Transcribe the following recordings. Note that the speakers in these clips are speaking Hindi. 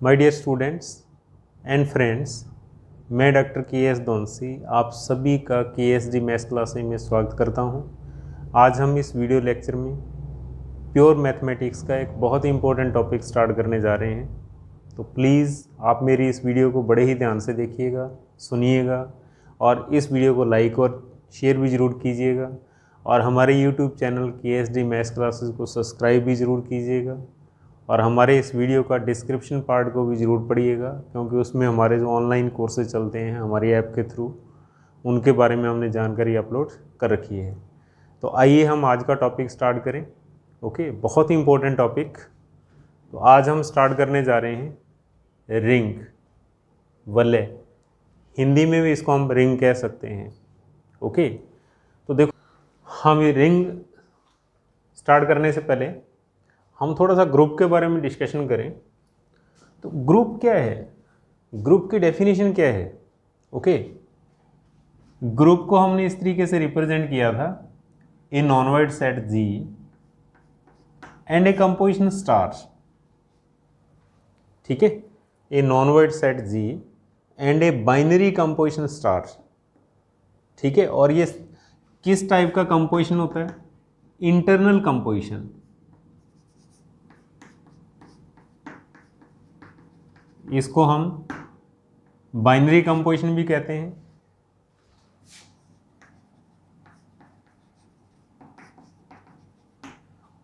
My dear students and friends, मैं डॉक्टर के एस दोनसी आप सभी का KSD मैथ्स क्लासेस में स्वागत करता हूं। आज हम इस वीडियो लेक्चर में प्योर मैथमेटिक्स का एक बहुत ही इंपॉर्टेंट टॉपिक स्टार्ट करने जा रहे हैं। तो प्लीज़ आप मेरी इस वीडियो को बड़े ही ध्यान से देखिएगा, सुनिएगा और इस वीडियो को लाइक और शेयर भी ज़रूर कीजिएगा और हमारे YouTube channel KSD maths classes को सब्सक्राइब भी ज़रूर कीजिएगा और हमारे इस वीडियो का डिस्क्रिप्शन पार्ट को भी ज़रूर पढ़िएगा, क्योंकि उसमें हमारे जो ऑनलाइन कोर्सेज चलते हैं हमारी ऐप के थ्रू, उनके बारे में हमने जानकारी अपलोड कर रखी है। तो आइए हम आज का टॉपिक स्टार्ट करें। ओके, बहुत ही इम्पोर्टेंट टॉपिक। तो आज हम स्टार्ट करने जा रहे हैं रिंग, वलय। हिंदी में भी इसको हम रिंग कह सकते हैं। ओके, तो देखो, हम ये रिंग स्टार्ट करने से पहले हम थोड़ा सा ग्रुप के बारे में डिस्कशन करें। तो ग्रुप क्या है, ग्रुप की डेफिनेशन क्या है? ओके, ग्रुप को हमने इस तरीके से रिप्रेजेंट किया था, ए non void set G and A composition star. ठीक है, ए non void set G and a binary composition star. ठीक है, और ये किस टाइप का कंपोजिशन होता है? Internal composition. इसको हम बाइनरी कंपोजिशन भी कहते हैं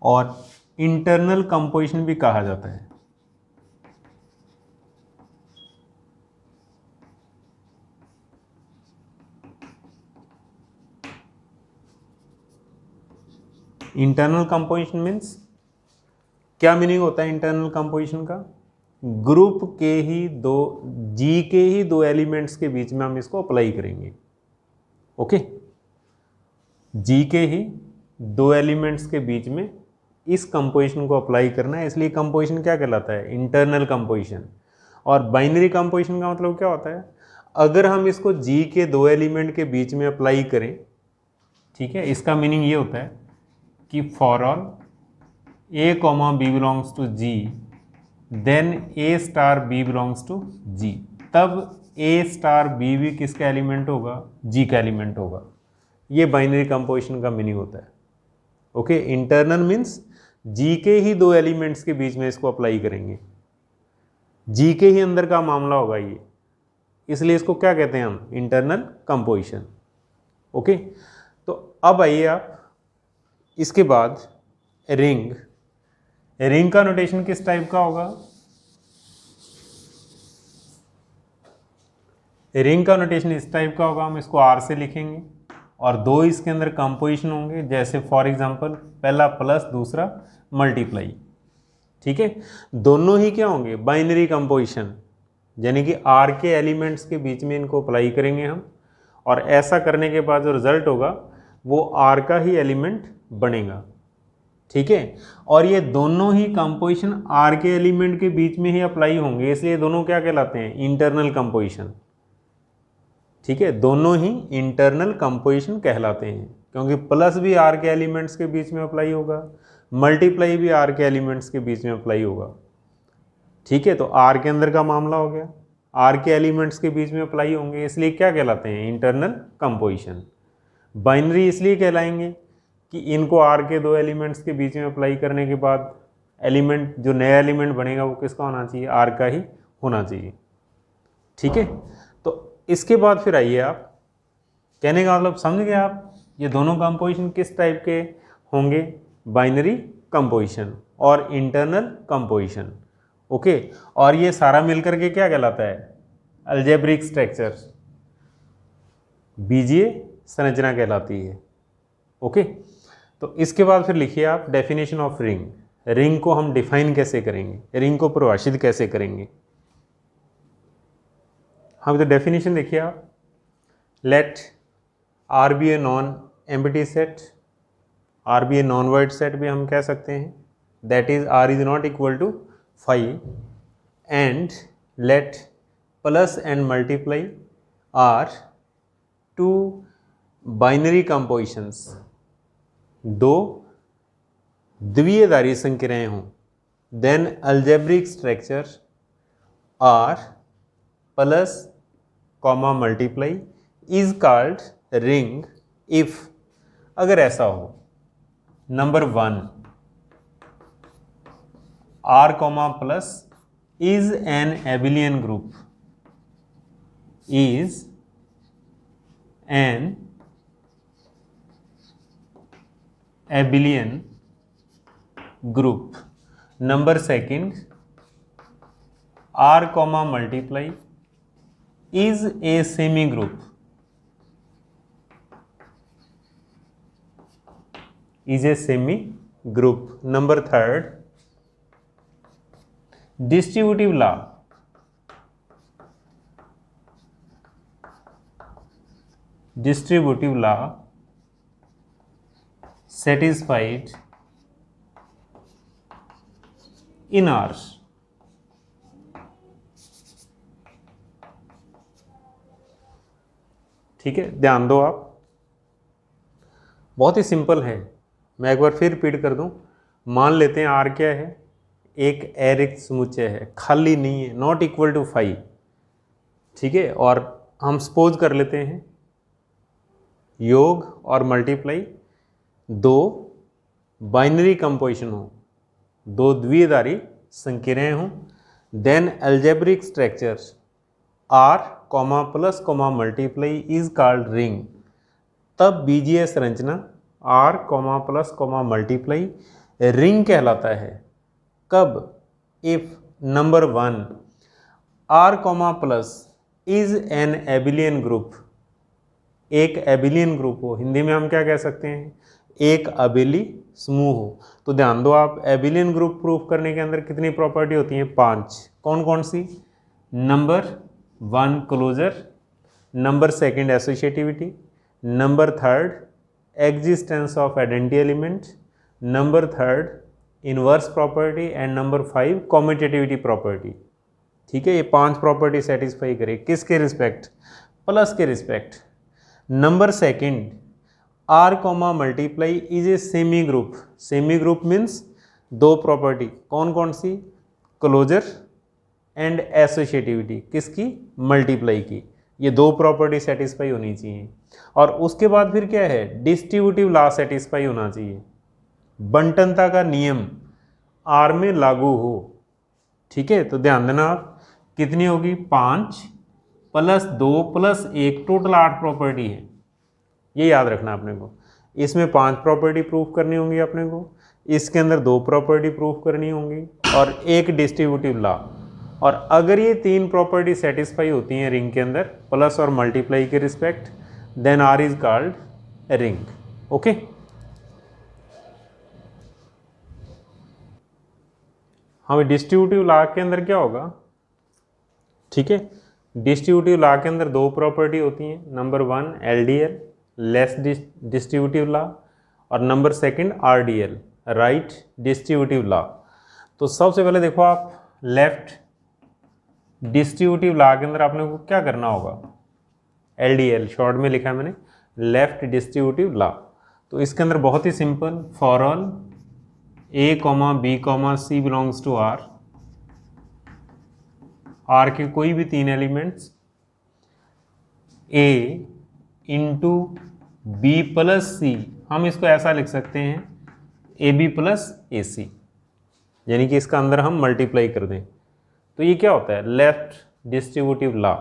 और इंटरनल कंपोजिशन भी कहा जाता है। इंटरनल कंपोजिशन मीन्स क्या मीनिंग होता है इंटरनल कंपोजिशन का? ग्रुप के ही दो एलिमेंट्स के बीच में हम इसको अप्लाई करेंगे। ओके, जी के ही दो एलिमेंट्स के बीच में इस कंपोजिशन को अप्लाई करना है, इसलिए कंपोजिशन क्या कहलाता है? Internal composition. और बाइनरी कंपोजिशन का मतलब क्या होता है? अगर हम इसको जी के दो एलिमेंट के बीच में अप्लाई करें, ठीक है, इसका मीनिंग ये होता है कि for all A, B belongs to G, then A star B belongs to G, तब A स्टार B भी किसका एलिमेंट होगा? G का एलिमेंट होगा। ये बाइनरी कंपोजिशन का मीनिंग होता है। ओके, इंटरनल मीन्स G के ही दो एलिमेंट्स के बीच में इसको अप्लाई करेंगे, G के ही अंदर का मामला होगा ये, इसलिए इसको क्या कहते हैं हम? Internal composition. ओके, तो अब आइए आप इसके बाद रिंग। रिंग का नोटेशन किस टाइप का होगा? रिंग का नोटेशन इस टाइप का होगा, हम इसको R से लिखेंगे और दो इसके अंदर कंपोजिशन होंगे, जैसे फॉर एग्जांपल पहला प्लस, दूसरा मल्टीप्लाई। ठीक है, दोनों ही क्या होंगे? बाइनरी कंपोजिशन, यानी कि R के एलिमेंट्स के बीच में इनको अप्लाई करेंगे हम, और ऐसा करने के बाद जो रिजल्ट होगा वो R का ही एलिमेंट बनेगा। ठीक है, और ये दोनों ही कंपोजिशन R के एलिमेंट के बीच में ही अप्लाई होंगे, इसलिए दोनों क्या कहलाते हैं? Internal composition. ठीक है, दोनों ही इंटरनल कंपोजिशन कहलाते हैं, क्योंकि प्लस भी R के एलिमेंट्स के बीच में अप्लाई होगा, मल्टीप्लाई भी R के एलिमेंट्स के बीच में अप्लाई होगा। ठीक है, तो R के अंदर का मामला हो गया, R के एलिमेंट्स के बीच में अप्लाई होंगे, इसलिए क्या कहलाते हैं? Internal composition. बाइनरी इसलिए कहलाएंगे कि इनको R के दो एलिमेंट्स के बीच में अप्लाई करने के बाद एलिमेंट, जो नया एलिमेंट बनेगा वो किसका होना चाहिए? R का ही होना चाहिए। ठीक है, तो इसके बाद फिर आइए आप, कहने का मतलब समझ गए आप, ये दोनों कंपोजिशन किस टाइप के होंगे? बाइनरी कंपोजिशन और इंटरनल कंपोजिशन। ओके, और ये सारा मिलकर के क्या कहलाता है? अलजेब्रिक स्ट्रक्चर, बीजीय संरचना कहलाती है। ओके, तो इसके बाद फिर लिखिए आप डेफिनेशन ऑफ रिंग। रिंग को हम डिफाइन कैसे करेंगे, रिंग को परिभाषित कैसे करेंगे? हम तो डेफिनेशन देखिए आप, let R be a non empty set, R be a non void set भी हम कह सकते हैं, that is R is not equal to 5, and let plus and multiply are two binary compositions, दो द्विआधारी संक्रियाएं हों, then algebraic structure R plus comma multiply is called ring if, अगर ऐसा हो, number 1 R comma plus is an abelian group, is an abelian group. Number 2 R comma multiply is a semi group, is a semi group. Number 3 distributive law, distributive law satisfied in R's. ठीक है, ध्यान दो आप, बहुत ही सिंपल है. मैं एक बार फिर रिपीट कर दूं. मान लेते हैं आर क्या है, एक अरिक्त समुच्चय है, खाली नहीं है, नॉट इक्वल टू 5. ठीक है, और हम सपोज कर लेते हैं योग और मल्टीप्लाई दो बाइनरी कंपोजिशन हो, दो द्विआधारी संकीर्णें हों. Then algebraic structures R comma plus comma multiply is called ring. तब बीजीय संरचना R comma plus comma multiply ring कहलाता है. कब? If number 1 R comma plus is an abelian group, एक एबिलियन ग्रुप हो, हिंदी में हम क्या कह सकते हैं, एक अबेली समूह हो. तो ध्यान दो आप, एबिलियन ग्रुप प्रूफ करने के अंदर कितनी प्रॉपर्टी होती हैं, 5. कौन कौन सी? Number 1 closure, number 2 associativity, number 3 existence of identity element, number 3 inverse property and number 5 commutativity property. ठीक है, ये 5 प्रॉपर्टी सेटिस्फाई करे किसके रिस्पेक्ट? प्लस के respect. Number 2 R comma multiply is a semi group. Semi group means 2 property, कौन कौन सी? क्लोजर एंड एसोसिएटिविटी, किसकी? मल्टीप्लाई की. ये 2 प्रॉपर्टी सेटिस्फाई होनी चाहिए. और उसके बाद फिर क्या है, डिस्ट्रीब्यूटिव लॉ सेटिस्फाई होना चाहिए, बंटनता का नियम आर में लागू हो. ठीक है, तो ध्यान देना आप, कितनी होगी? 5 प्लस 2 प्लस 1, टोटल 8 प्रॉपर्टी है. ये याद रखना अपने को. इसमें 5 प्रॉपर्टी प्रूफ करनी होंगी अपने को, इसके अंदर 2 प्रॉपर्टी प्रूफ करनी होंगी और एक डिस्ट्रीब्यूटिव लॉ. और अगर ये 3 प्रॉपर्टी सेटिस्फाई होती हैं रिंग के अंदर प्लस और मल्टीप्लाई के respect, then R is called ring. Okay, हमें डिस्ट्रीब्यूटिव लॉ के अंदर क्या होगा? ठीक है, डिस्ट्रीब्यूटिव लॉ के अंदर 2 प्रॉपर्टी होती हैं. Number 1 LDL less distributive law और नंबर 2 आरडीएल राइट डिस्ट्रीब्यूटिव लॉ. तो सबसे पहले देखो आप, लेफ्ट डिस्ट्रीब्यूटिव लॉ के अंदर आपने को क्या करना होगा? एलडीएल शॉर्ट में लिखा है मैंने, लेफ्ट डिस्ट्रीब्यूटिव लॉ. तो इसके अंदर बहुत ही simple, for all A comma B comma C belongs to R, R के कोई भी 3 elements A into B plus C, हम इसको ऐसा लिख सकते हैं ए बी प्लस ए सी, यानी कि इसका अंदर हम मल्टीप्लाई कर दें. तो ये क्या होता है? Left distributive law.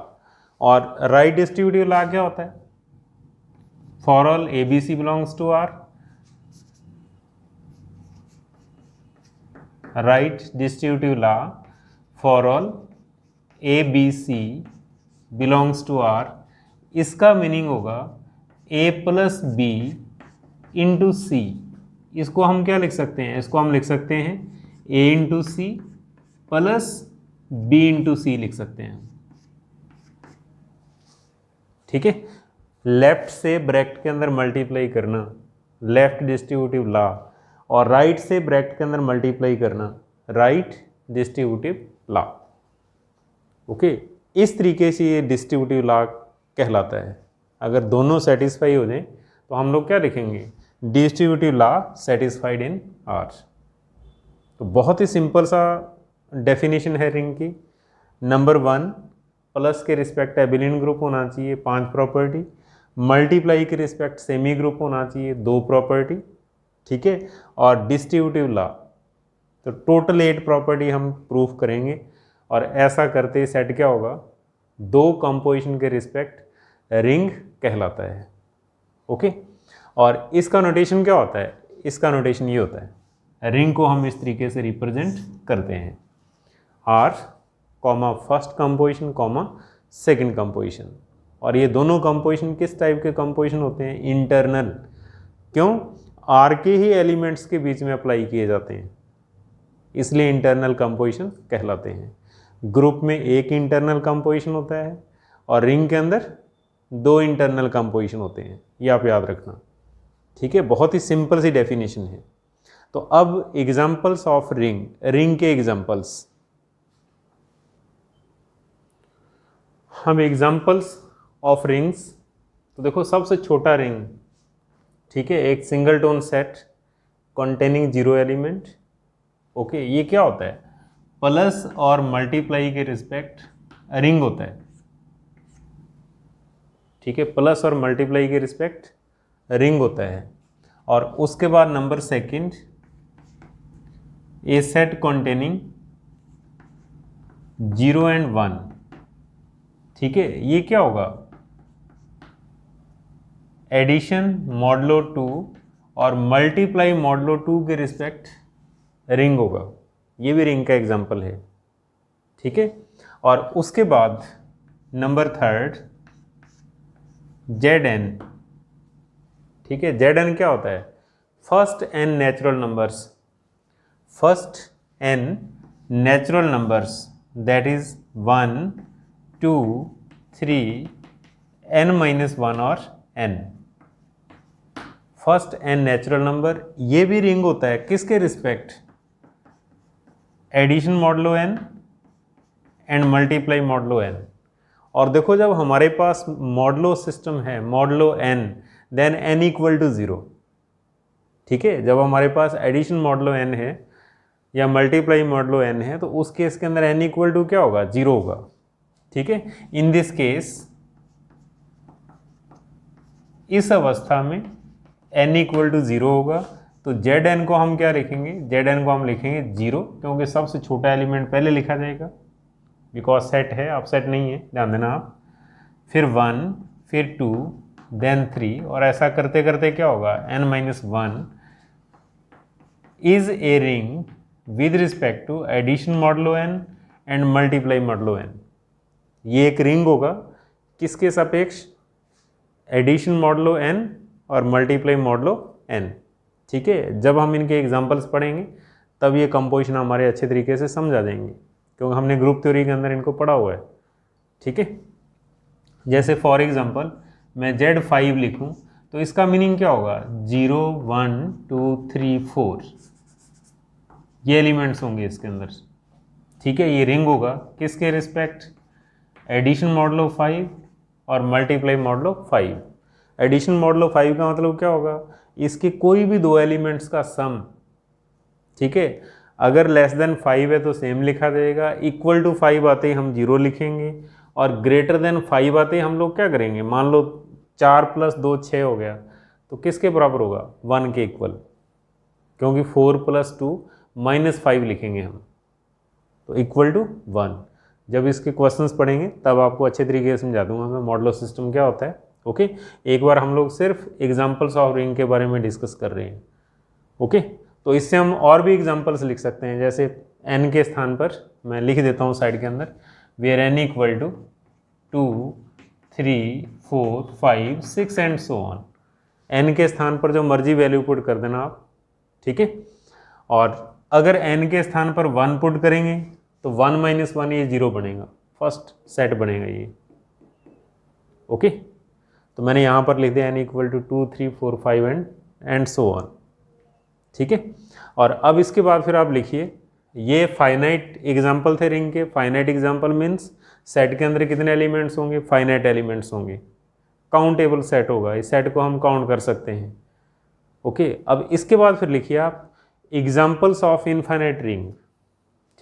और राइट डिस्ट्रीब्यूटिव लॉ क्या होता है? For all A B C belongs to R, right distributive law for all A B C belongs to R. इसका मीनिंग होगा A plus B into C. इसको हम क्या लिख सकते हैं? इसको हम लिख सकते हैं A into C plus B into C लिख सकते हैं. ठीक है, लेफ्ट से ब्रैकेट के अंदर मल्टीप्लाई करना, लेफ्ट डिस्ट्रीब्यूटिव लॉ, और राइट से ब्रैकेट के अंदर मल्टीप्लाई करना, राइट डिस्ट्रीब्यूटिव लॉ. ओके, इस तरीके से ये डिस्ट्रीब्यूटिव लॉ कहलाता है. अगर दोनों सेटिस्फाई हो जाए तो हम लोग क्या लिखेंगे? Distributive law satisfied in are. तो बहुत ही सिंपल सा डेफिनेशन है रिंग की. नंबर 1 प्लस के रिस्पेक्ट एबिलियन ग्रुप होना चाहिए 5 प्रॉपर्टी, मल्टीप्लाई के रिस्पेक्ट सेमी ग्रुप होना चाहिए 2 प्रॉपर्टी, ठीक है, और डिस्ट्रीब्यूटिव लॉ तो टोटल 8 प्रॉपर्टी हम प्रूफ करेंगे। और ऐसा करते सेट क्या होगा, 2 कंपोजिशन के रिस्पेक्ट रिंग कहलाता है। ओके, और इसका नोटेशन क्या होता है, इसका नोटेशन ये होता है, रिंग को हम इस तरीके से रिप्रेजेंट करते हैं, R comma first composition comma second composition. और ये दोनों कंपोजिशन किस टाइप के कंपोजिशन होते हैं, इंटरनल। क्यों, आर के ही एलिमेंट्स के बीच में अप्लाई किए जाते हैं, इसलिए इंटरनल कंपोजिशन कहलाते हैं। ग्रुप में एक इंटरनल कंपोजिशन होता है और रिंग के अंदर 2 इंटरनल कंपोजिशन होते हैं, ये आप याद रखना, ठीक है। बहुत ही सिंपल सी डेफिनेशन है। तो अब एग्जांपल्स ऑफ रिंग, रिंग के एग्जांपल्स, हम एग्जांपल्स ऑफ रिंग्स, तो देखो सबसे छोटा रिंग, ठीक है, एक single tone set containing 0 element. Okay, ये क्या होता है, प्लस और मल्टीप्लाई के रिस्पेक्ट रिंग होता है, ठीक है, प्लस और मल्टीप्लाई के रिस्पेक्ट रिंग होता है। और उसके बाद number second, A set containing 0 and 1, ठीक है, ये क्या होगा, एडिशन मॉडलो 2 और मल्टीप्लाई मॉडलो 2 के रिस्पेक्ट रिंग होगा, ये भी रिंग का एग्जांपल है, ठीक है। और उसके बाद नंबर थर्ड, जेड एन, ठीक है, जेड एन क्या होता है, first N natural numbers, first N natural numbers that is 1 2 3 n minus 1 और n, first N natural number, ये भी रिंग होता है किसके respect, addition modulo n and multiply modulo n। और देखो जब हमारे पास मॉडलो सिस्टम है, modulo n, then n equal to 0, ठीक है। जब हमारे पास एडिशन मॉडलो n है या मल्टीप्लाई मॉडलो n है तो उस केस के अंदर n इक्वल टू क्या होगा, 0 होगा, ठीक है। इन दिस केस, इस अवस्था में n इक्वल टू 0 होगा, तो Zn को हम क्या लिखेंगे, Zn को हम लिखेंगे 0, क्योंकि सबसे छोटा एलिमेंट पहले लिखा जाएगा, बिकॉज सेट है, अब सेट नहीं है, ध्यान देना आप। फिर 1, फिर 2, देन 3, और ऐसा करते करते क्या होगा, n minus 1 is a ring with respect to addition modulo n and multiply modulo n। ये एक रिंग होगा किसके सापेक्ष, एडिशन मॉडलो n और मल्टीप्लाई मॉडलो n, ठीक है। जब हम इनके एग्जांपल्स पढ़ेंगे तब ये कंपोजिशन हमारे अच्छे तरीके से समझ आ जाएंगे, क्योंकि हमने ग्रुप थ्योरी के अंदर इनको पढ़ा हुआ है, ठीक है। जैसे फॉर एग्जांपल मैं Z5 लिखूं तो इसका मीनिंग क्या होगा, 0 1 2 3 4, ये एलिमेंट्स होंगे इसके अंदर, ठीक है। ये रिंग होगा किसके रिस्पेक्ट, एडिशन मॉडलो 5 और मल्टीप्लाई मॉडलो 5। एडिशन मॉडलो 5 का मतलब क्या होगा, इसके कोई भी 2 एलिमेंट्स का सम, ठीक है। अगर लेस देन 5 है तो सेम लिखा जाएगा, इक्वल टू 5 आते ही हम 0 लिखेंगे, और ग्रेटर देन 5 आते ही हम लोग क्या करेंगे, मान लो 4 + 2 6 हो गया, तो किसके बराबर होगा, 1 के इक्वल, क्योंकि 4 + 2 -5 लिखेंगे हम, तो इक्वल टू 1। जब इसके क्वेश्चंस पढ़ेंगे तब आपको अच्छे तरीके से समझा दूंगा मैं मॉडलो सिस्टम क्या होता है। ओके, एक बार हम लोग सिर्फ एग्जांपल्स ऑफ रिंग के बारे में डिस्कस कर रहे हैं। ओके, तो इससे हम और भी एग्जांपल्स लिख सकते हैं, जैसे n के स्थान पर मैं लिख देता हूँ साइड के अंदर, where n equal to 2 3 4 5 6 and so on. n के स्थान पर जो मर्जी वैल्यू पुट कर देना आप, ठीक है। और अगर n के स्थान पर 1 पुट करेंगे तो 1 - 1 ये 0 बनेगा, फर्स्ट सेट बनेगा ये। ओके, तो मैंने यहाँ पर लिख दिया n equal to 2 3 4 5 and so on, ठीक है। और अब इसके बाद फिर आप लिखिए, ये फाइनाइट एग्जाम्पल थे रिंग के। फाइनाइट एग्जाम्पल मीन्स सेट के अंदर कितने एलिमेंट्स होंगे, फाइनाइट एलिमेंट्स होंगे, काउंटेबल सेट होगा, इस सेट को हम काउंट कर सकते हैं। ओके, अब इसके बाद फिर लिखिए आप एग्जाम्पल्स ऑफ इनफाइनाइट रिंग,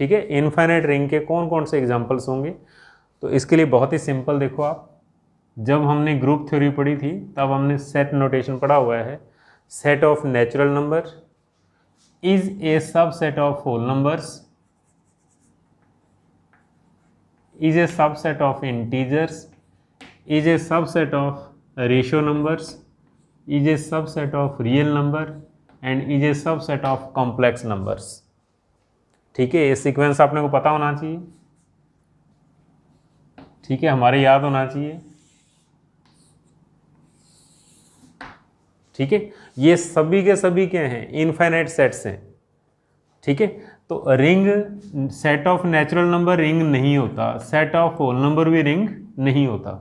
ठीक है। इनफाइनाइट रिंग के कौन कौन से एग्जांपल्स होंगे, तो इसके लिए बहुत ही सिंपल, देखो आप जब हमने ग्रुप थ्योरी पढ़ी थी तब हमने सेट नोटेशन पढ़ा हुआ है। Set of natural number is a subset of whole numbers, is a subset of integers, is a subset of ratio numbers, is a subset of real number and is a subset of complex numbers। ठीक है, ये सीक्वेंस आपने को पता होना चाहिए, ठीक है, हमारे याद होना चाहिए, ठीक है। ये सभी के सभी क्या हैं, इनफाइनाइट सेट्स हैं, ठीक है। तो ring set of natural number ring नहीं होता, सेट ऑफ होल नंबर भी रिंग नहीं होता।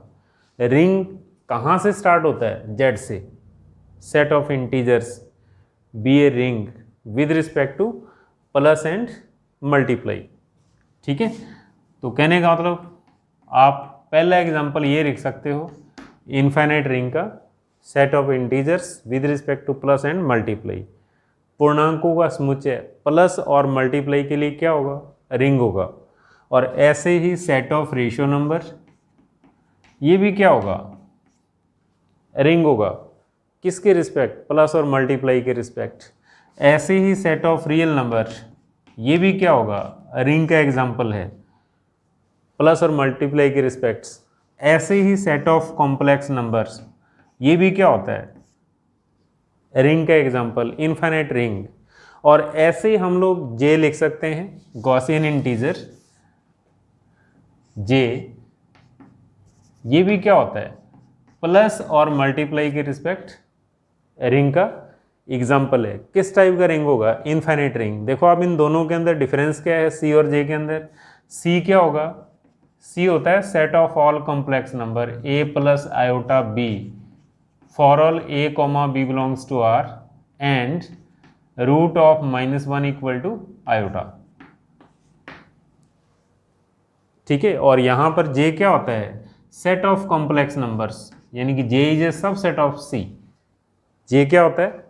रिंग कहाँ से स्टार्ट होता है, जेड से। Set of integers be a ring with respect to plus and multiply, ठीक है। तो कहने का मतलब आप पहला एग्जांपल ये लिख सकते हो, इनफाइनाइट रिंग का set of integers with respect to plus and multiply. पूर्णांकों का समुच्चय प्लस और मल्टीप्लाई के लिए क्या होगा, रिंग होगा। और ऐसे ही सेट ऑफ रेशियो नंबर, ये भी क्या होगा, रिंग होगा, किसके रिस्पेक्ट, प्लस और मल्टीप्लाई के रिस्पेक्ट। ऐसे ही सेट ऑफ रियल नंबर, ये भी क्या होगा, रिंग का एग्जाम्पल है, प्लस और मल्टीप्लाई के रिस्पेक्ट। ऐसे ही सेट ऑफ कॉम्प्लेक्स नंबर्स, ये भी क्या होता है, रिंग का एग्जाम्पल, इनफाइनाइट रिंग। और ऐसे ही हम लोग जे लिख सकते हैं, गॉसियन इंटीजर जे, ये भी क्या होता है, प्लस और मल्टीप्लाई के रिस्पेक्ट रिंग का एग्जाम्पल है। किस टाइप का रिंग होगा, इनफाइनाइट रिंग। देखो आप इन दोनों के अंदर डिफरेंस क्या है, सी और जे के अंदर। सी क्या होगा, सी होता है set of all complex number a plus iota b for all a comma b belongs to R and root of -1 equal to iota, ठीक है। और यहाँ पर J क्या होता है, सेट ऑफ कॉम्प्लेक्स नंबर्स, यानी कि J is a subset of C। J क्या होता है,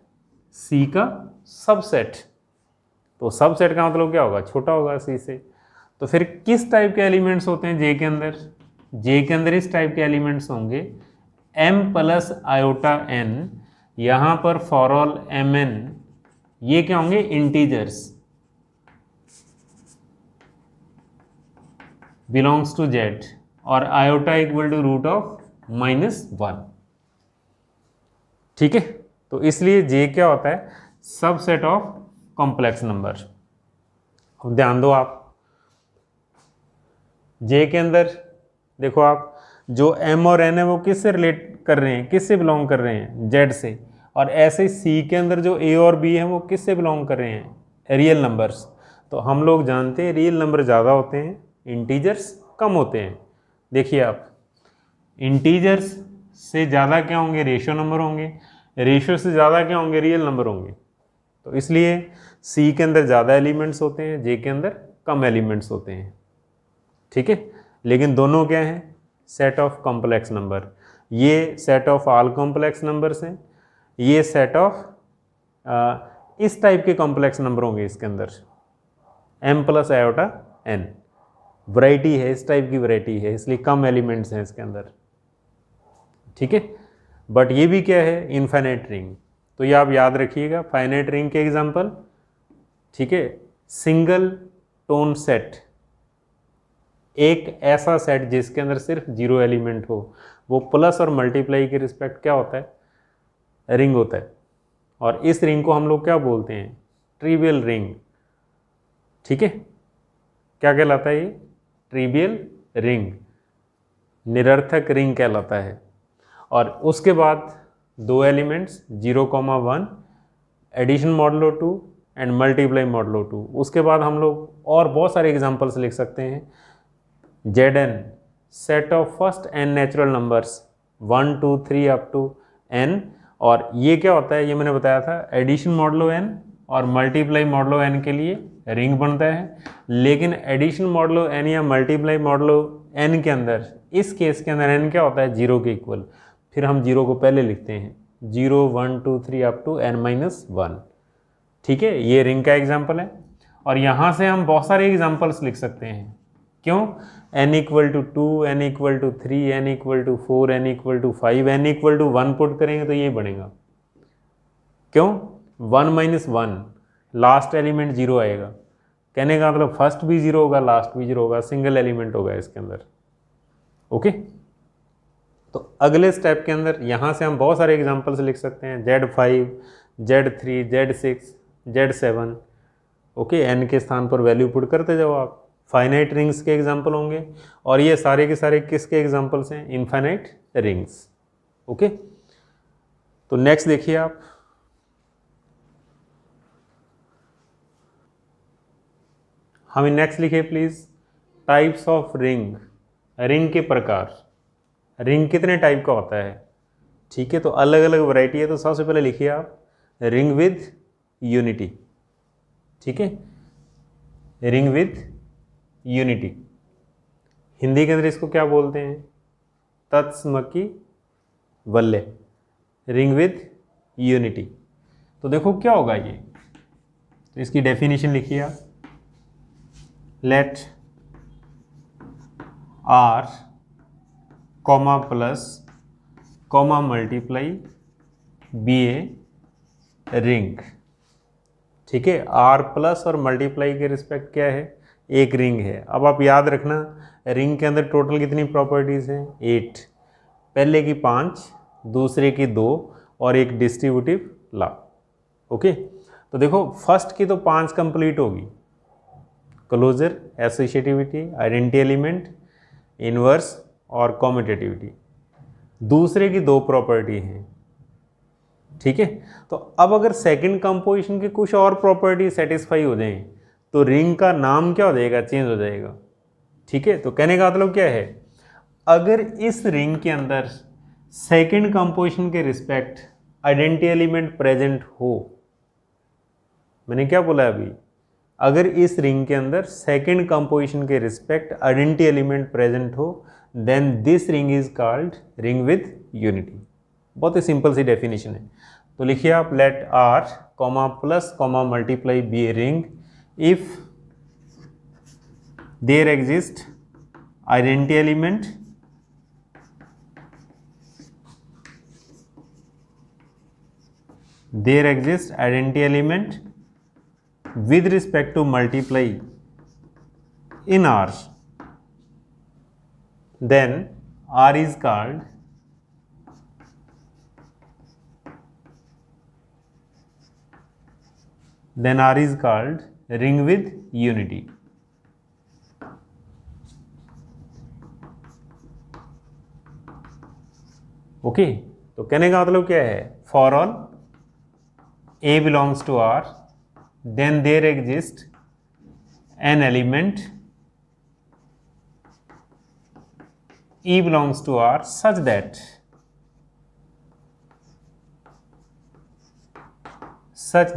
C का सबसेट। तो सबसेट का मतलब क्या होगा, छोटा होगा C से। तो फिर किस टाइप के एलिमेंट्स होते हैं J के अंदर, J के अंदर इस टाइप के एलिमेंट्स होंगे m प्लस आयोटा n, यहाँ पर फॉर ऑल mn, ये क्या होंगे, इंटीजर्स बिलोंग्स टू z, और iota equal to root of -1, ठीक है। तो इसलिए j क्या होता है, सबसेट ऑफ कॉम्प्लेक्स नंबर। ध्यान दो आप, j के अंदर देखो आप, जो m और n है वो किससे रिलेट कर रहे हैं, किससे बिलोंग कर रहे हैं, z से। और ऐसे c के अंदर जो a और b है वो किससे बिलोंग कर रहे हैं, रियल नंबर्स। तो हम लोग जानते हैं रियल नंबर ज़्यादा होते हैं, इंटीजर्स कम होते हैं। देखिए आप, इंटीजर्स से ज़्यादा क्या होंगे, रेशियो नंबर होंगे, रेशियो से ज़्यादा क्या होंगे, रियल नंबर होंगे। तो इसलिए c के अंदर ज़्यादा एलिमेंट्स होते हैं, j के अंदर कम एलिमेंट्स होते हैं, ठीक है। लेकिन दोनों क्या हैं, सेट ऑफ कॉम्प्लेक्स नंबर। ये set of all complex numbers हैं, ये सेट ऑफ इस टाइप के कॉम्प्लेक्स नंबर होंगे इसके अंदर, m plus iota n। Variety है, इस टाइप की वैरायटी है, इसलिए कम एलिमेंट्स हैं इसके अंदर, ठीक है। बट ये भी क्या है, इनफाइनाइट रिंग। तो ये आप याद रखिएगा, फाइनाइट रिंग के एग्जांपल, ठीक है। सिंगल टोन सेट, एक ऐसा सेट जिसके अंदर सिर्फ 0 एलिमेंट हो, वो प्लस और मल्टीप्लाई के रिस्पेक्ट क्या होता है, रिंग होता है। और इस रिंग को हम लोग क्या बोलते हैं, ट्रिवियल रिंग, ठीक है। क्या कहलाता है ये, ट्रिवियल रिंग, निरर्थक रिंग कहलाता है। और उसके बाद 2 elements 0,1, addition modulo 2 and multiply modulo 2। उसके बाद हम लोग और बहुत सारे एग्जांपल्स लिख सकते हैं। Zn, set of first n natural numbers 1 2 3 up to n। और ये क्या होता है, ये मैंने बताया था, एडिशन मॉडुलो n और मल्टीप्लाई मॉडुलो n के लिए रिंग बनता है। लेकिन एडिशन मॉडुलो n या मल्टीप्लाई मॉडुलो n के अंदर, इस केस के अंदर n क्या होता है, 0 के इक्वल। फिर हम 0 को पहले लिखते हैं, 0 1 2 3 अप टू n-1, ठीक है। ये रिंग का एग्जाम्पल है। और यहाँ से हम बहुत सारे एग्जाम्पल्स लिख सकते हैं। क्यों? n equal to 2, n equal to 3, n equal to 4, n equal to 5, n equal to 1 put करेंगे तो ये बनेगा। क्यों? 1 माइनस 1, लास्ट एलिमेंट 0 आएगा। कहने का मतलब फर्स्ट भी 0 होगा, लास्ट भी 0 होगा, सिंगल एलिमेंट होगा इसके अंदर। ओके, तो अगले स्टेप के अंदर यहाँ से हम बहुत सारे एग्जाम्पल्स लिख सकते हैं। Z5, Z3, Z6, Z7। Okay, n के स्थान पर वैल्यू पुट करते जाओ आप। फाइनाइट रिंग्स के एग्जाम्पल होंगे, और ये सारे के सारे किसके एग्जाम्पल्स हैं? Infinite rings. ओके, तो नेक्स्ट देखिए आप, हमें नेक्स्ट लिखिए please, types of ring. Ring के प्रकार। रिंग कितने टाइप का होता है? ठीक है, तो अलग अलग वैरायटी है। तो सबसे पहले लिखिए आप रिंग विद यूनिटी। ठीक है, रिंग विद यूनिटी, हिंदी के अंदर इसको क्या बोलते हैं? तत्समकी वल्ले, रिंग विद यूनिटी। तो देखो क्या होगा ये, तो इसकी डेफिनेशन लिखिए आप, let R comma plus comma multiply be a ring. ठीक है, आर प्लस और मल्टीप्लाई के रिस्पेक्ट क्या है? एक रिंग है। अब आप याद रखना, रिंग के अंदर टोटल कितनी प्रॉपर्टीज़ हैं? 8। पहले की 5, दूसरे की 2 और एक डिस्ट्रीब्यूटिव लॉ। ओके, तो देखो फर्स्ट की तो 5 कंप्लीट होगी, closure, associativity, identity element, inverse और कॉम्यूटेटिविटी। दूसरे की 2 प्रॉपर्टी हैं। ठीक है, तो अब अगर सेकंड कंपोजिशन की कुछ और प्रॉपर्टी सेटिस्फाई हो जाएं तो रिंग का नाम क्या हो जाएगा? चेंज हो जाएगा। ठीक है, तो कहने का मतलब क्या है, अगर इस रिंग के अंदर सेकंड कंपोजिशन के रिस्पेक्ट आइडेंटिटी एलिमेंट प्रेजेंट हो, मैंने क्या बोला अभी, अगर इस रिंग के अंदर सेकंड कंपोजिशन के रिस्पेक्ट आइडेंटिटी एलिमेंट प्रेजेंट हो, then this ring is called ring with unity. बहुत ही सिंपल सी डेफिनेशन है। तो लिखिए आप, let R comma plus comma multiply be a ring if there exist identity element with respect to multiply in R, then R is called ring with unity. Okay, तो कहने का मतलब क्या है, for all A belongs to R, then there exist an element E belongs to R such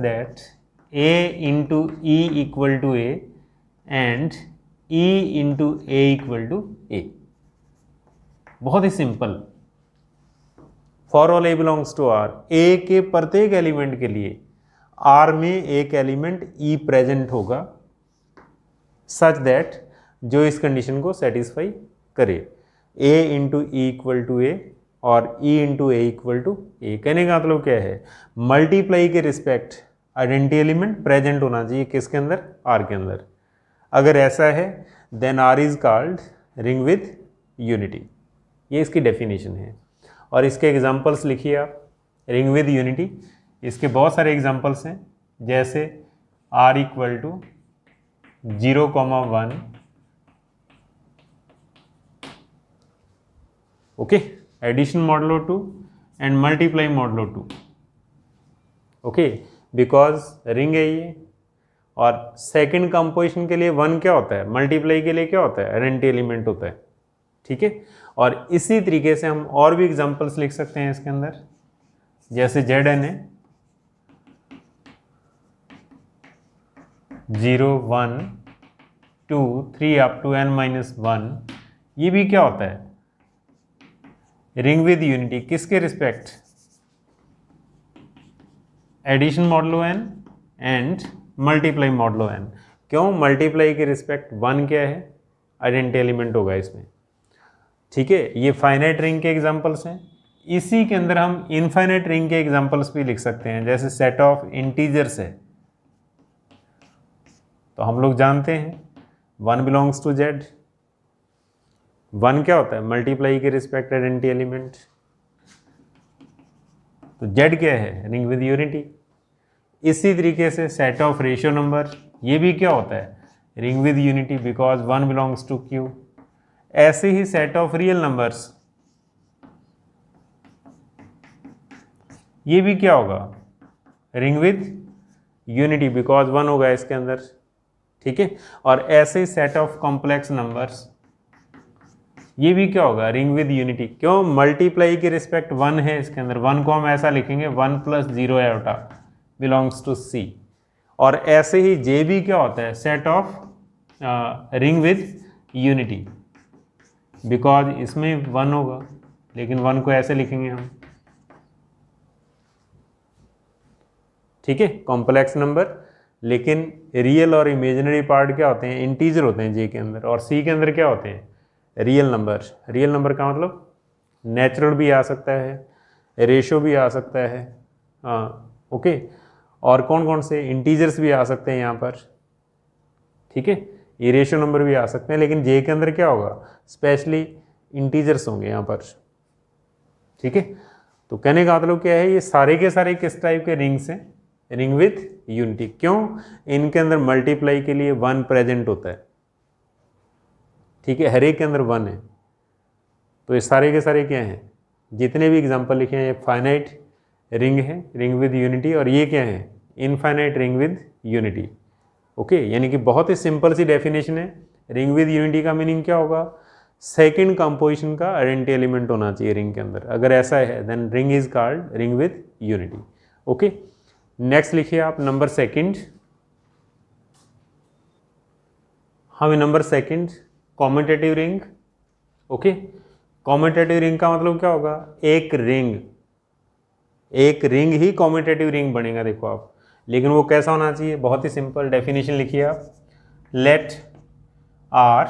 that A into E equal to A and E into A equal to A। बहुत ही simple, for all A belongs to R, A के प्रत्येक एलिमेंट के लिए R में एक एलिमेंट E प्रेजेंट होगा सच दैट जो इस कंडीशन को सेटिस्फाई करे, A into E equal to A और E into A equal to A. कहने का मतलब क्या है, मल्टीप्लाई के रिस्पेक्ट आइडेंटिटी एलिमेंट प्रेजेंट होना चाहिए किसके अंदर? आर के अंदर। अगर ऐसा है then R is called ring with unity. ये इसकी डेफिनेशन है, और इसके एग्जांपल्स लिखिए आप। रिंग विद यूनिटी, इसके बहुत सारे एग्जांपल्स हैं, जैसे R equal to 0,1, okay, addition modulo 2 and multiply modulo 2। Okay, because ring है ये, और सेकंड कंपोजिशन के लिए 1 क्या होता है, मल्टीप्लाई के लिए क्या होता है, आइडेंटिटी एलिमेंट होता है। ठीक है, और इसी तरीके से हम और भी एग्जांपल्स लिख सकते हैं इसके अंदर, जैसे Zn है 0, 1, 2, 3 अप टू n-1, ये भी क्या होता है, रिंग विद यूनिटी। किसके respect? Addition modulo n and multiply modulo n। क्यों? मल्टीप्लाई के रिस्पेक्ट 1 क्या है? आइडेंटिटी एलिमेंट होगा इसमें। ठीक है, ये फाइनाइट रिंग के एग्जांपल्स हैं। इसी के अंदर हम इनफाइनाइट रिंग के एग्जांपल्स भी लिख सकते हैं, जैसे सेट ऑफ इंटीजर्स है। तो हम लोग जानते हैं 1 बिलोंग्स टू जेड। 1 क्या होता है? मल्टीप्लाई के रिस्पेक्ट आइडेंटिटी एलिमेंट। तो जेड क्या है? Ring with unity. इसी तरीके से सेट ऑफ रेशियो नंबर, ये भी क्या होता है? Ring with unity, because 1 belongs to Q. ऐसे ही सेट ऑफ रियल नंबर्स, ये भी क्या होगा? रिंग विद यूनिटी, बिकॉज 1 होगा इसके अंदर। ठीक है, और ऐसे ही सेट ऑफ कॉम्प्लेक्स नंबर्स, ये भी क्या होगा? Ring with unity. क्यों? मल्टीप्लाई के रिस्पेक्ट 1 है इसके अंदर। 1 को हम ऐसा लिखेंगे 1 + 0 आयोटा बिलोंग्स टू सी। और ऐसे ही जे भी क्या होता है? Set of ring with unity, because इसमें 1 होगा, लेकिन 1 को ऐसे लिखेंगे हम। ठीक है, कॉम्प्लेक्स नंबर, लेकिन रियल और इमेजिनरी पार्ट क्या होते हैं? इंटीजर होते हैं जे के अंदर। और सी के अंदर क्या होते हैं? Real number. रियल नंबर का मतलब नेचुरल भी आ सकता है, रेशो भी आ सकता है, ओके। और कौन कौन से? इंटीजर्स भी आ सकते हैं यहाँ पर। ठीक है, ये रेशो नंबर भी आ सकते हैं, लेकिन जे के अंदर क्या होगा? स्पेशली इंटीजर्स होंगे यहाँ पर। ठीक है, तो कहने का मतलब क्या है? ये सारे के सारे किस टाइप के रिंग्स हैं? Ring with unity. क्यों? इनके अंदर मल्टीप्लाई के लिए 1 प्रेजेंट होता है। ठीक है, हर एक के अंदर 1 है। तो ये सारे के सारे क्या हैं? जितने भी एग्जांपल लिखे हैं, ये फाइनाइट रिंग है, रिंग विद यूनिटी। और ये क्या है? Infinite ring with unity. Okay, यानी कि बहुत ही सिंपल सी डेफिनेशन है। रिंग विद यूनिटी का मीनिंग क्या होगा? सेकंड कंपोजिशन का आइडेंटिटी एलिमेंट होना चाहिए रिंग के अंदर। अगर ऐसा है then ring is called ring with unity. Okay, next लिखिए आप नंबर सेकंड। हाँ, number second commutative ring. Okay, commutative ring का मतलब क्या होगा? एक रिंग ही कॉम्यूटेटिव रिंग बनेगा। देखो आप, लेकिन वो कैसा होना चाहिए? बहुत ही सिंपल डेफिनेशन लिखिए आप। Let R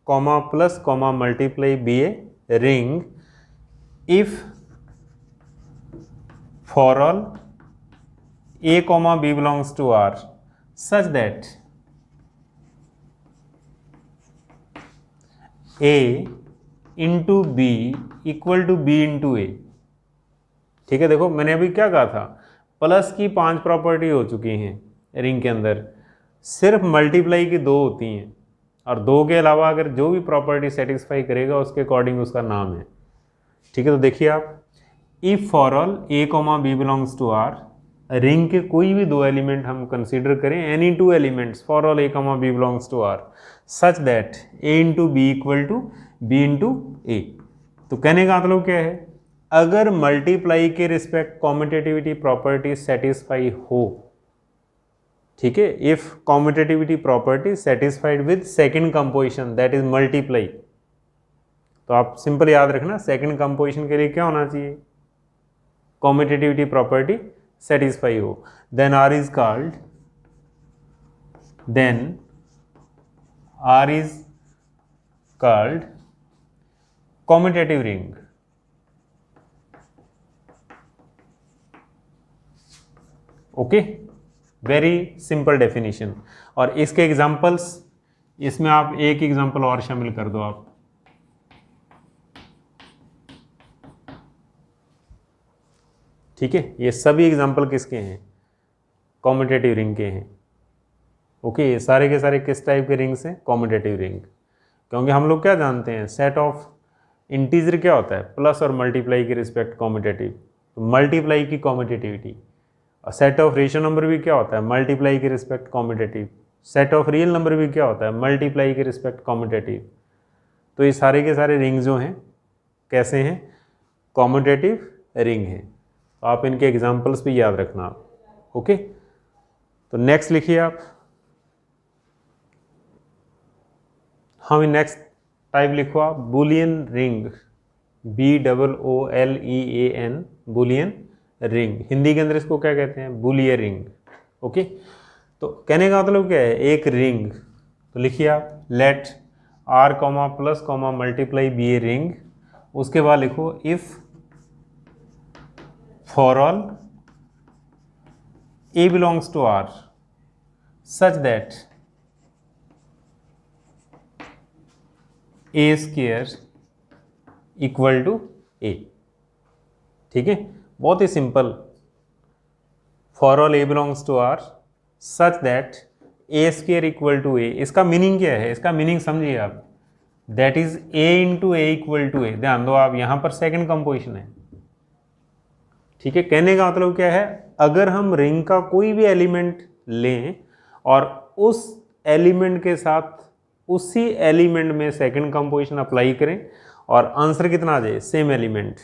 comma plus comma multiply be a ring if for all a comma b belongs to R such that a into b equal to b into a। ठीक है, देखो मैंने अभी क्या कहा था? प्लस की 5 प्रॉपर्टी हो चुकी हैं रिंग के अंदर, सिर्फ मल्टीप्लाई की 2 होती हैं। और 2 के अलावा अगर जो भी प्रॉपर्टी सेटिस्फाई करेगा उसके अकॉर्डिंग उसका नाम है। ठीक है, तो देखिए आप, if for all a comma b belongs to R, ring के कोई भी 2 एलिमेंट हम कंसीडर करें, any 2 elements for all a comma b belongs to R such that a into b equal to b into a। तो कहने का मतलब क्या है? अगर मल्टीप्लाई के रिस्पेक्ट कॉम्यूटेटिविटी प्रॉपर्टी सेटिस्फाई हो, ठीक है, if कॉम्यूटेटिविटी property satisfied with second composition that is multiply, तो आप सिंपल याद रखना सेकंड कंपोजिशन के लिए क्या होना चाहिए? कॉम्यूटेटिविटी प्रॉपर्टी सेटिस्फाई हो, then R is called commutative ring। Okay, very simple definition. और इसके एग्जांपल्स, इसमें आप एक एग्जांपल और शामिल कर दो आप। ठीक है, ये सभी एग्जांपल किसके हैं? कॉम्यूटेटिव रिंग के हैं। ओके, ये सारे के सारे किस टाइप के रिंग्स हैं? Commutative ring. क्योंकि हम लोग क्या जानते हैं? सेट ऑफ इंटीजर क्या होता है? प्लस और मल्टीप्लाई के रिस्पेक्ट कॉम्यूटेटिव, तो मल्टीप्लाई की कॉम्यूटेटिविटी। और सेट ऑफ रेशियो नंबर भी क्या होता है? मल्टीप्लाई के respect commutative. Set of real number भी क्या होता है? मल्टीप्लाई के रिस्पेक्ट कॉम्यूटेटिव। तो ये सारे के सारे रिंग जो हैं कैसे हैं? कॉम्यूटेटिव रिंग हैं। तो आप इनके एग्जाम्पल्स भी याद रखना आप। ओके, तो नेक्स्ट लिखिए आप। हाँ, नेक्स्ट टाइप लिखो आप, Boolean ring. BOOLEAN, Boolean ring. Hindi के अंदर इसको क्या कहते हैं? Boolean ring. ओके, तो कहने का मतलब क्या है, एक रिंग, तो लिखिए आप let R comma plus comma multiply be a ring, उसके बाद लिखो if for all A belongs to R such that A square equal to A. ठीक है, बहुत ही simple. For all A belongs to R such that A square equal to A, इसका मीनिंग क्या है, इसका मीनिंग समझिए आप, that is A into A equal to A. ध्यान दो आप, यहां पर सेकंड कंपोजिशन है। ठीक है, कहने का मतलब क्या है, अगर हम रिंग का कोई भी एलिमेंट लें और उस एलिमेंट के साथ उसी एलिमेंट में सेकंड कंपोजिशन अप्लाई करें और आंसर कितना आ जाए, सेम एलिमेंट।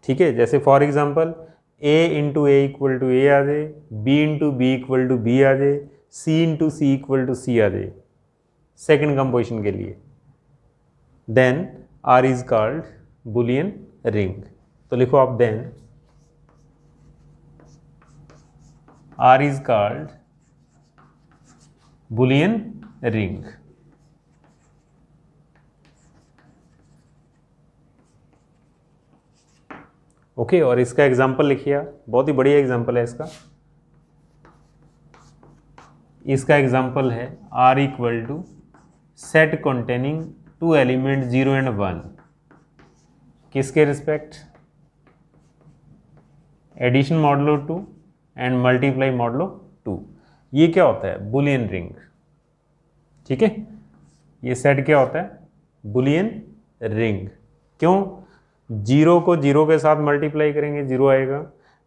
ठीक है, जैसे for example a into A equal to A आ जाए, b into B equal to B आ जाए, c into C equal to C आ जाए सेकेंड कंपोजिशन के लिए, then R is called Boolean ring. तो लिखो आप, then R is called Boolean ring. Okay, और इसका एग्जाम्पल लिखिए, बहुत ही बढ़िया एग्जाम्पल है इसका। इसका एग्जाम्पल है R equal to set containing two element 0 and 1, किसके respect, addition modulo 2 and multiply modulo 2। ये क्या होता है, बुलियन रिंग। ठीक है, ये सेट क्या होता है, बुलियन रिंग। क्यों, 0 को 0 के साथ मल्टीप्लाई करेंगे 0 आएगा,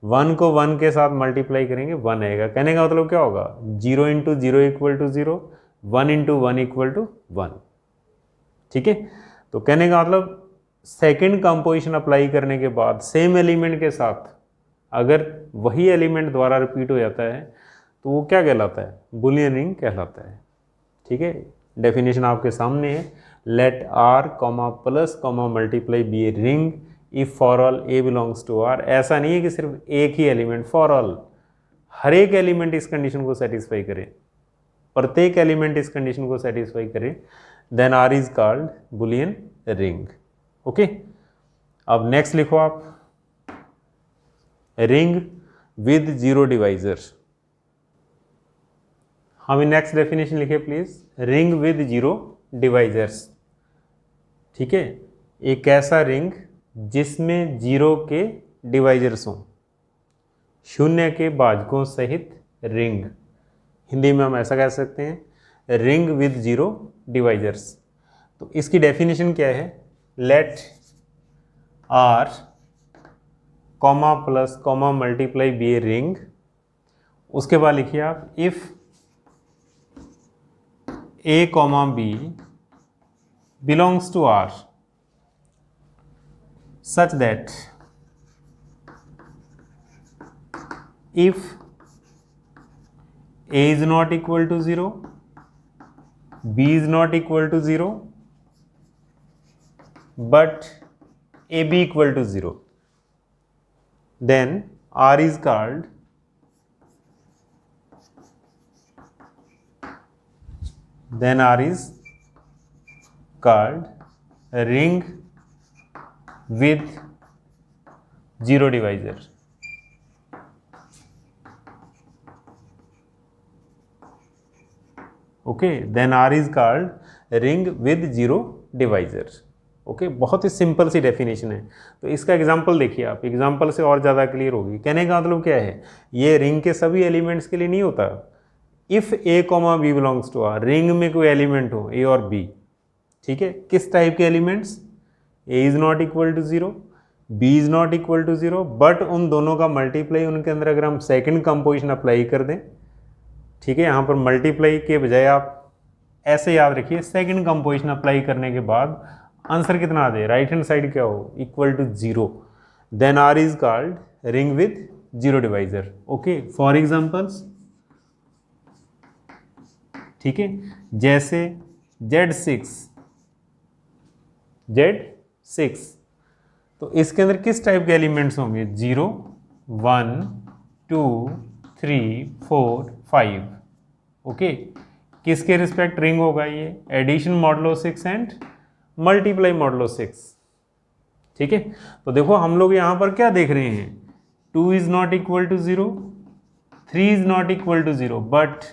1 को 1 के साथ मल्टीप्लाई करेंगे 1 आएगा। कहने का मतलब क्या होगा, 0 into 0 equal to 0, 1 into 1 equal to 1। ठीक है, तो कहने का मतलब सेकेंड कंपोजिशन अप्लाई करने के बाद सेम एलिमेंट के साथ अगर वही एलिमेंट द्वारा रिपीट हो जाता है तो वो क्या कहलाता है, बुलियन रिंग कहलाता है। ठीक है, डेफिनेशन आपके सामने है, let R comma plus comma multiply be a ring if for all A belongs to R. ऐसा नहीं है कि सिर्फ एक ही एलिमेंट, फॉर ऑल, हर एक एलिमेंट इस कंडीशन को सेटिस्फाई करे, प्रत्येक एलिमेंट इस कंडीशन को सेटिस्फाई करे, then R is called Boolean ring. Okay, अब नेक्स्ट लिखो आप, रिंग विद जीरो डिवाइजर। हमें नेक्स्ट डेफिनेशन लिखे please, ring with zero divisors. ठीक है, एक ऐसा रिंग जिसमें जीरो के डिवाइजर्स हों, शून्य के भाजकों सहित रिंग। हिंदी में हम ऐसा कह सकते हैं, रिंग विद जीरो डिवाइजर्स। तो इसकी डेफिनेशन क्या है, let R comma plus comma multiply be a ring, उसके बाद लिखिए आप, if A comma B belongs to R such that if a is not equal to 0, b is not equal to 0, but ab equal to 0, then R is called a ring with zero divisor। Okay, then R is called ring with zero divisor. Okay, बहुत ही सिंपल सी डेफिनेशन है। तो इसका एग्जांपल देखिए आप, एग्जांपल से और ज़्यादा क्लियर होगी। कहने का मतलब क्या है, ये रिंग के सभी एलिमेंट्स के लिए नहीं होता। If A comma B belongs to R, ring में कोई एलिमेंट हो ए और बी, ठीक है, किस टाइप के elements, A is not equal to 0, B is not equal to 0, but उन दोनों का मल्टीप्लाई उनके अंदर अगर हम सेकेंड कंपोजिशन अप्लाई कर दें, ठीक है, यहाँ पर मल्टीप्लाई के बजाय आप ऐसे याद रखिए, सेकेंड कंपोजिशन अप्लाई करने के बाद आंसर कितना आ जाए, राइट हैंड साइड क्या हो, equal to 0, then R is called ring with zero divisor. Okay, for examples, ठीक है, जैसे Z6, तो इसके अंदर किस टाइप के एलिमेंट्स होंगे, 0, 1, 2, 3 4 5। ओके, किसके रिस्पेक्ट रिंग होगा ये? Addition modulo 6 and multiply modulo 6। ठीक है, तो देखो हम लोग यहाँ पर क्या देख रहे हैं, 2 is not equal to 0, 3 is not equal to 0, but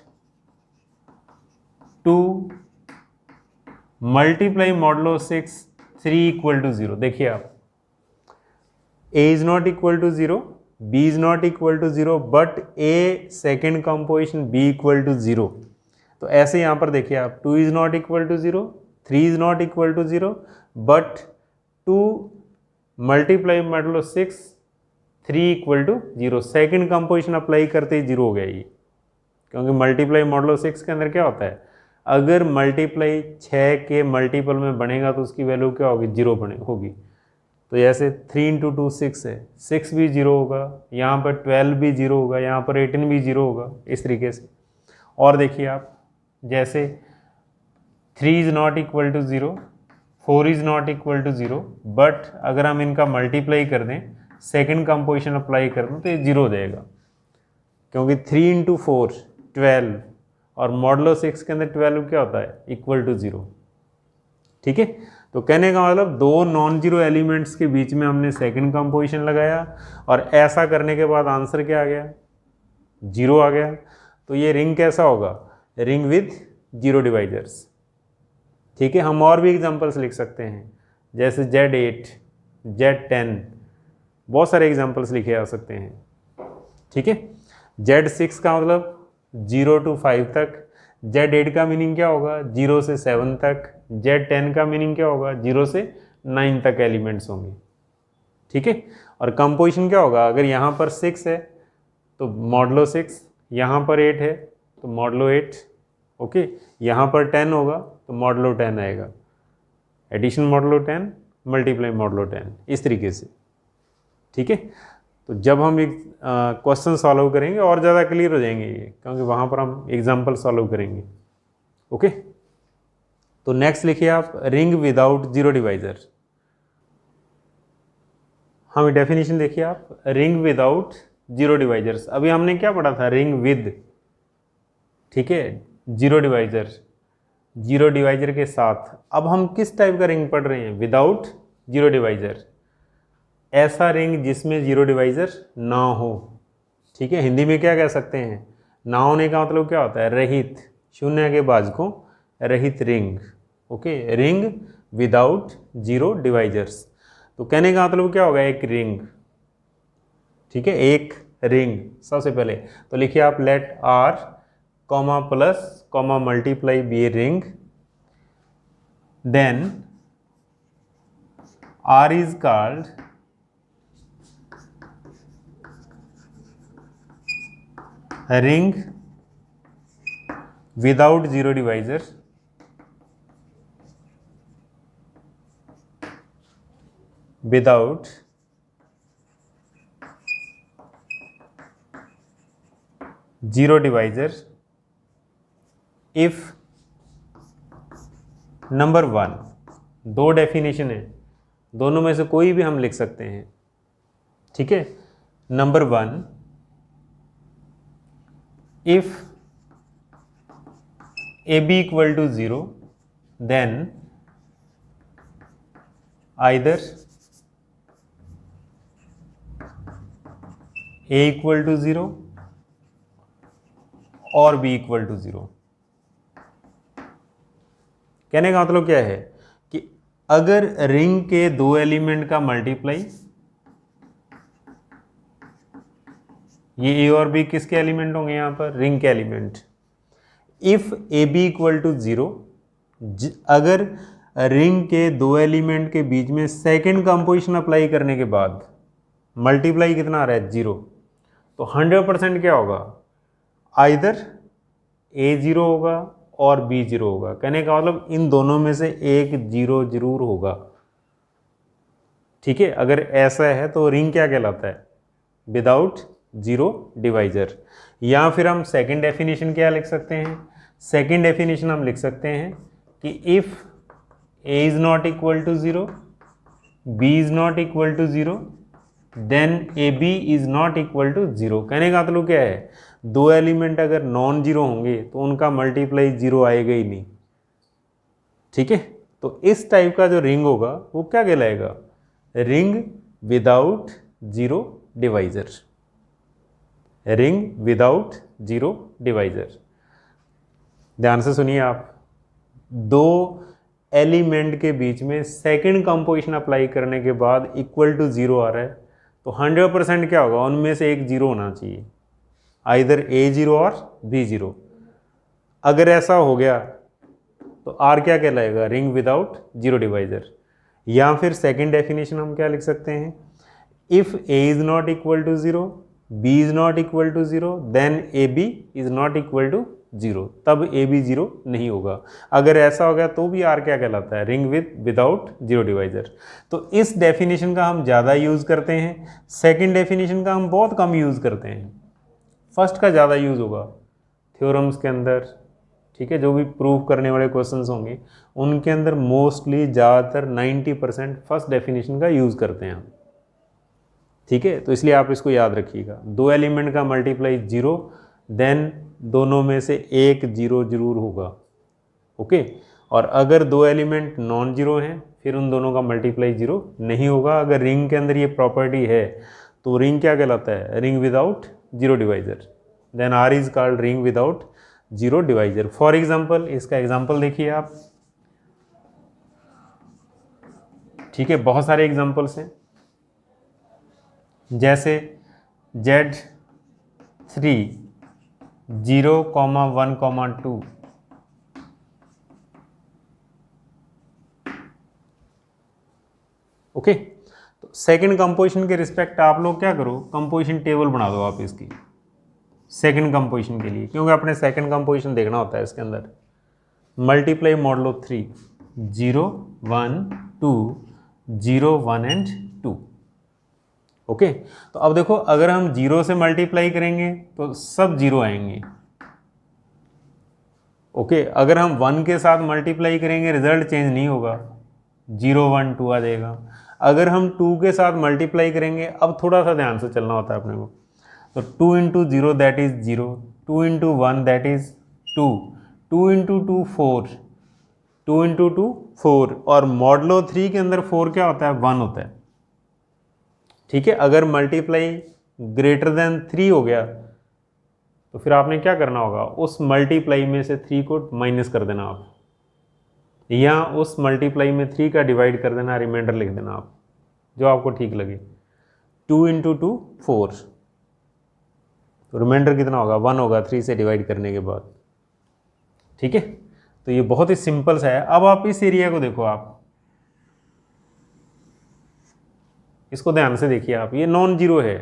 2 multiply modulo 6 3 equal to 0। देखिए आप, a is not equal to 0, b is not equal to 0, but a second composition b equal to 0। तो ऐसे यहाँ पर देखिए आप, 2 is not equal to 0, 3 is not equal to 0, but 2 multiply modulo 6 3 equal to 0। Second composition apply करते ही 0 हो गया ये, क्योंकि मल्टीप्लाई मॉडुलो 6 के अंदर क्या होता है, अगर मल्टीप्लाई 6 के मल्टीपल में बनेगा तो उसकी वैल्यू क्या होगी, 0 होगी। तो जैसे 3 इंटू 2 6 है, 6 भी 0 होगा, यहाँ पर 12 भी 0 होगा, यहाँ पर 18 भी 0 होगा, इस तरीके से। और देखिए आप, जैसे 3 is not equal to 0, 4 is not equal to 0, but अगर हम इनका मल्टीप्लाई कर दें, सेकेंड कंपोजिशन अप्लाई कर दें तो ये 0 देगा, क्योंकि 3 इंटू 4 12 और मॉडुलो 6 के अंदर 12 क्या होता है, इक्वल टू 0। ठीक है, तो कहने का मतलब दो नॉन जीरो एलिमेंट्स के बीच में हमने सेकंड कंपोजिशन लगाया और ऐसा करने के बाद आंसर क्या आ गया, 0 आ गया। तो ये रिंग कैसा होगा, रिंग विद जीरो डिवाइजर्स। ठीक है, हम और भी एग्जांपल्स लिख सकते हैं, जैसे Z8, Z10, बहुत सारे एग्जांपल्स लिखे जा सकते हैं। ठीक है, Z6 का मतलब 0 to 5 तक, Z8 का मीनिंग क्या होगा, 0 से 7 तक, Z10 का मीनिंग क्या होगा, 0 से 9 तक एलिमेंट्स होंगे। ठीक है, और कंपोजिशन क्या होगा, अगर यहाँ पर 6 है तो मॉडुलो 6, यहाँ पर 8 है तो मॉडुलो 8, ओके, यहाँ पर 10 होगा तो मॉडुलो 10 आएगा, एडिशन मॉडुलो 10, मल्टीप्लाई मॉडुलो 10, इस तरीके से। ठीक है, तो जब हम एक क्वेश्चन सॉल्व करेंगे और ज़्यादा क्लियर हो जाएंगे ये, क्योंकि वहाँ पर हम एग्जाम्पल सॉल्व करेंगे। ओके, तो नेक्स्ट लिखिए आप, रिंग विदाउट जीरो डिवाइजर। हाँ, डेफिनेशन देखिए आप, रिंग विदाउट जीरो डिवाइजर्स। अभी हमने क्या पढ़ा था, रिंग विद, ठीक है, जीरो डिवाइजर, जीरो डिवाइजर के साथ। अब हम किस टाइप का रिंग पढ़ रहे हैं, विदाउट जीरो डिवाइजर, ऐसा रिंग जिसमें जीरो डिवाइजर ना हो। ठीक है, हिंदी में क्या कह सकते हैं, ना होने का मतलब क्या होता है, रहित, शून्य के बाद को रहित ring. Okay, ring without zero divisors. तो कहने का मतलब क्या होगा, एक रिंग। ठीक है, एक रिंग। सबसे पहले तो लिखिए आप, let R comma plus comma multiply be a ring, then R is called ring without zero divisor, without zero divisor if number 1, दो डेफिनेशन है, दोनों में से कोई भी हम लिख सकते हैं। ठीक है, number 1, if AB equal to 0, then either A equal to 0 और B equal to 0। कहने का मतलब क्या है कि अगर रिंग के दो एलिमेंट का मल्टीप्लाई, ये ए और बी किसके एलिमेंट होंगे, यहाँ पर रिंग के element. If A B equal to 0, अगर रिंग के दो एलिमेंट के बीच में सेकेंड कंपोजिशन अप्लाई करने के बाद मल्टीप्लाई कितना आ रहा है, 0, तो 100% क्या होगा, आइदर ए 0 होगा और बी 0 होगा। कहने का मतलब इन दोनों में से एक 0 जरूर होगा। ठीक है, अगर ऐसा है तो रिंग क्या कहलाता है, विदाउट जीरो डिवाइजर। या फिर हम सेकंड डेफिनेशन क्या लिख सकते हैं, सेकंड डेफिनेशन हम लिख सकते हैं कि if A is not equal to 0, B is not equal to 0, then A B is not equal to 0। कहने का मतलब क्या है, दो एलिमेंट अगर नॉन जीरो होंगे तो उनका मल्टीप्लाई 0 आएगा ही नहीं। ठीक है, तो इस टाइप का जो रिंग होगा वो क्या कहलाएगा, ring without zero divisor. Ring without zero divisor. ध्यान से सुनिए आप, दो एलिमेंट के बीच में सेकंड कंपोजिशन अप्लाई करने के बाद इक्वल टू 0 आ रहा है तो 100% क्या होगा, उनमें से एक 0 होना चाहिए, आइदर A 0 और B 0। अगर ऐसा हो गया तो R क्या कहलाएगा, रिंग विदाउट जीरो डिवाइजर। या फिर सेकंड डेफिनेशन हम क्या लिख सकते हैं, if A is not equal to 0, B is not equal to 0, then AB is not equal to 0, तब AB 0 नहीं होगा। अगर ऐसा हो गया तो भी R क्या कहलाता है, रिंग विदाउट जीरो डिवाइजर। तो इस डेफिनेशन का हम ज़्यादा यूज़ करते हैं, सेकंड डेफिनेशन का हम बहुत कम यूज़ करते हैं, फर्स्ट का ज़्यादा यूज़ होगा थ्योरम्स के अंदर। ठीक है, जो भी प्रूव करने वाले क्वेश्चंस होंगे उनके अंदर मोस्टली ज़्यादातर 90% फर्स्ट डेफिनेशन का यूज़ करते हैं हम। ठीक है, तो इसलिए आप इसको याद रखिएगा, दो एलिमेंट का मल्टीप्लाई 0, देन दोनों में से एक 0 जरूर होगा। ओके, और अगर दो एलिमेंट नॉन जीरो हैं फिर उन दोनों का मल्टीप्लाई 0 नहीं होगा। अगर रिंग के अंदर ये प्रॉपर्टी है तो रिंग क्या कहलाता है, ring without zero divisor. Then R is called ring without zero divisor. For example, इसका एग्जाम्पल देखिए आप। ठीक है, बहुत सारे एग्जाम्पल्स हैं, जैसे Z3 0, 1, 2। ओके, तो सेकंड कंपोजिशन के रिस्पेक्ट आप लोग क्या करो, कंपोजिशन टेबल बना दो आप इसकी सेकंड कंपोजिशन के लिए, क्योंकि अपने सेकंड कंपोजिशन देखना होता है इसके अंदर। Multiply modulo 3, 0, 1, 2, 0, 1 and 2। ओके, तो अब देखो, अगर हम 0 से मल्टीप्लाई करेंगे तो सब 0 आएंगे। ओके, अगर हम 1 के साथ मल्टीप्लाई करेंगे रिजल्ट चेंज नहीं होगा, 0, 1, 2 आ जाएगा। अगर हम 2 के साथ मल्टीप्लाई करेंगे, अब थोड़ा सा ध्यान से चलना होता है अपने को, तो 2 into 0 that is 0, 2 into 1 that is 2, 2 into 2 4, 2 into 2 4, और मॉडलो 3 के अंदर 4 क्या होता है, 1 होता है। ठीक है, अगर मल्टीप्लाई ग्रेटर देन 3 हो गया तो फिर आपने क्या करना होगा, उस मल्टीप्लाई में से 3 को माइनस कर देना आप, या उस मल्टीप्लाई में 3 का डिवाइड कर देना, रिमाइंडर लिख देना आप, जो आपको ठीक लगे। 2 इंटू 2 4, तो रिमाइंडर कितना होगा, 1 होगा 3 से डिवाइड करने के बाद। ठीक है, तो ये बहुत ही सिंपल सा है। अब आप इस एरिया को देखो, आप इसको ध्यान से देखिए आप, ये नॉन जीरो है,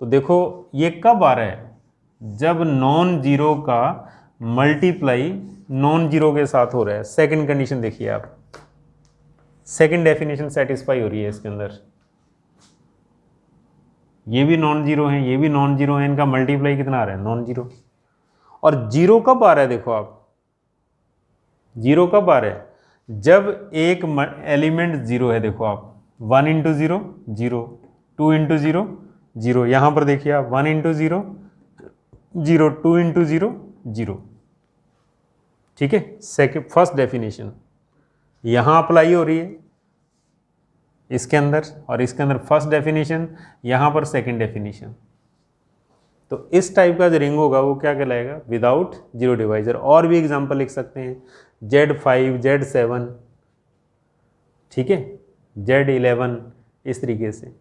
तो देखो ये कब आ रहा है, जब नॉन जीरो का मल्टीप्लाई नॉन जीरो के साथ हो रहा है। सेकंड कंडीशन देखिए आप, सेकंड डेफिनेशन सेटिस्फाई हो रही है इसके अंदर। ये भी नॉन जीरो है, ये भी नॉन जीरो है, इनका मल्टीप्लाई कितना आ रहा है, नॉन जीरो। और जीरो कब आ रहा है, देखो आप जीरो कब आ रहा है, जब एक एलिमेंट जीरो है। देखो आप 1 इंटू 0 0, 2 इंटू 0 0, यहाँ पर देखिए आप 1 इंटू 0 0, 2 इंटू 0 0। ठीक है, सेकेंड फर्स्ट डेफिनेशन यहाँ अप्लाई हो रही है इसके अंदर, और इसके अंदर फर्स्ट डेफिनेशन, यहाँ पर सेकंड डेफिनेशन। तो इस टाइप का जो रिंग होगा वो क्या कहलाएगा, विदाउट जीरो डिवाइजर। और भी एग्जांपल लिख सकते हैं, Z5, Z7, ठीक है, Z11, इस तरीके से।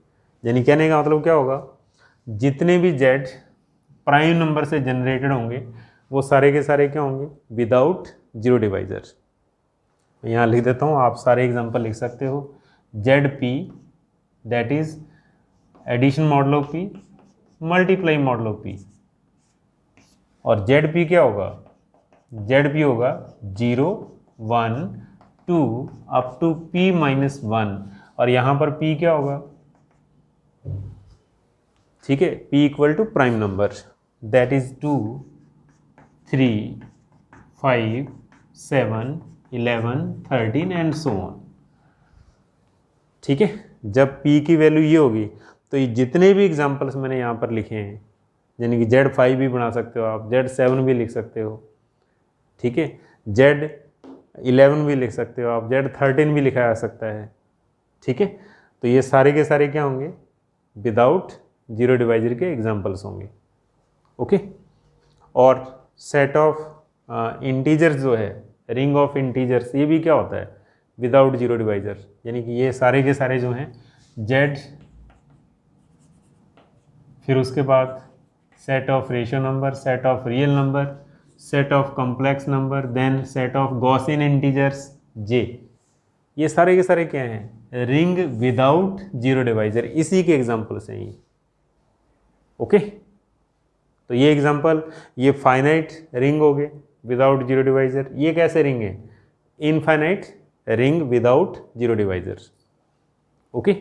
यानी कहने का मतलब क्या होगा, जितने भी Z प्राइम नंबर से जनरेटेड होंगे वो सारे के सारे क्या होंगे, विदाउट जीरो डिवाइजर। यहाँ लिख देता हूँ, आप सारे एग्जांपल लिख सकते हो। ZP that is edition model of P, multiply model of P, और ZP क्या होगा, ZP होगा 0, 1, 2 अप टू P माइनस 1, और यहाँ पर P क्या होगा, ठीक है, P equal to prime number that is 2, 3, 5, 7, 11, 13 and so on. ठीक है, जब P की वैल्यू ये होगी तो ये जितने भी एग्जांपल्स मैंने यहाँ पर लिखे हैं, यानी कि Z5 भी बना सकते हो आप, Z7 भी लिख सकते हो, ठीक है, Z11 भी लिख सकते हो आप, Z13 भी लिखा जा सकता है, ठीक है। तो ये सारे के सारे क्या होंगे, विदाउट जीरो डिवाइजर के एग्जांपल्स होंगे, ओके। और सेट ऑफ इंटीजर्स जो है, रिंग ऑफ इंटीजर्स, ये भी क्या होता है, विदाउट जीरो डिवाइजर, यानी कि ये सारे के सारे जो हैं Z, फिर उसके बाद set of ratio number, set of real number, set of complex number, then set of Gaussian integers J, ये सारे के सारे क्या हैं, रिंग विदाउट जीरो डिवाइजर, इसी के एग्जांपल्स हैं ये, ओके। तो ये एग्जांपल, ये फाइनाइट रिंग हो गए विदाउट जीरो डिवाइजर, ये कैसे रिंग है, infinite ring without zero divisor, okay.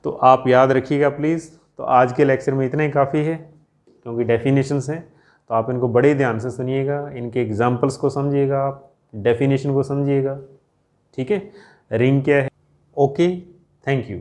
तो आप याद रखिएगा प्लीज़। तो आज के लेक्चर में इतना ही काफ़ी है, क्योंकि डेफिनेशंस हैं, तो आप इनको बड़े ध्यान से सुनिएगा, इनके एग्जांपल्स को समझिएगा, आप डेफिनेशन को समझिएगा, ठीक है, रिंग क्या है, ओके, थैंक यू।